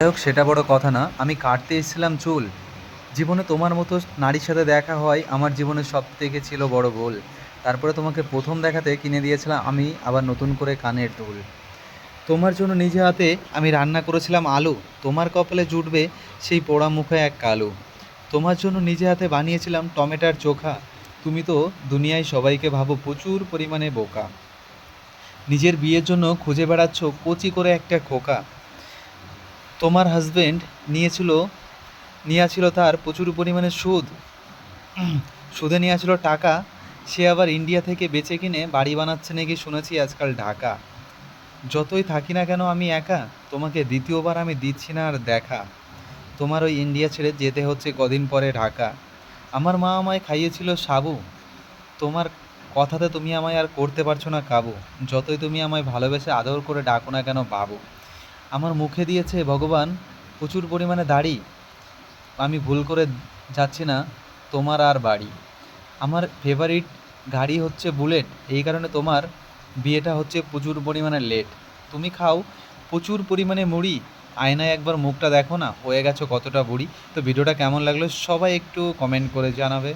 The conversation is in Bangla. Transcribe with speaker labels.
Speaker 1: যাই হোক, সেটা বড় কথা না। আমি কাটতে এসেছিলাম চুল। জীবনে তোমার মতো নারীর সাথে দেখা হয় আমার জীবনের সবথেকে ছিল বড় ভুল। তারপরে তোমাকে প্রথম দেখাতে কিনে দিয়েছিলাম আমি আবার নতুন করে কানের দুল। তোমার জন্য নিজে হাতে আমি রান্না করেছিলাম আলু। তোমার কপালে জুটবে সেই পোড়া মুখে এক কালো। তোমার জন্য নিজে হাতে বানিয়েছিলাম টমেটোর চোখা। তুমি তো দুনিয়ায় সবাইকে ভাবো প্রচুর পরিমাণে বোকা। নিজের বিয়ের জন্য খুঁজে বেড়াচ্ছ কচি করে একটা খোকা। তোমার হাজবেন্ড নিয়েছিল নিয়েছিল তার প্রচুর পরিমাণে সুদ। সুদে নিয়েছিল টাকা। সে আবার ইন্ডিয়া থেকে বেচে কিনে বাড়ি বানাচ্ছে নাকি শুনেছি আজকাল ঢাকা। যতই থাকি না কেন আমি একা, তোমাকে দ্বিতীয়বার আমি দিচ্ছি না আর দেখা। তোমার ওই ইন্ডিয়া ছেড়ে যেতে হচ্ছে কদিন পরে ঢাকা। আমার মা আমায় খাইয়েছিল সাবু। তোমার কথাতে তুমি আমায় আর করতে পারছো না কাবু। যতই তুমি আমায় ভালোবেসে আদর করে ডাকো না কেন বাবু। আমার মুখে দিয়েছে ভগবান প্রচুর পরিমাণে দাড়ি। আমি ভুল করে যাচ্ছি না তোমার আর বাড়ি। আমার ফেভারিট গাড়ি হচ্ছে বুলেট, এই কারণে তোমার বিয়েটা হচ্ছে প্রচুর পরিমাণে লেট। তুমি খাও প্রচুর পরিমাণে মুড়ি, আয়নায় একবার মুখটা দেখো না হয়ে গেছো কতটা বুড়ি। তো ভিডিওটা কেমন লাগলো সবাই একটু কমেন্ট করে জানাবে।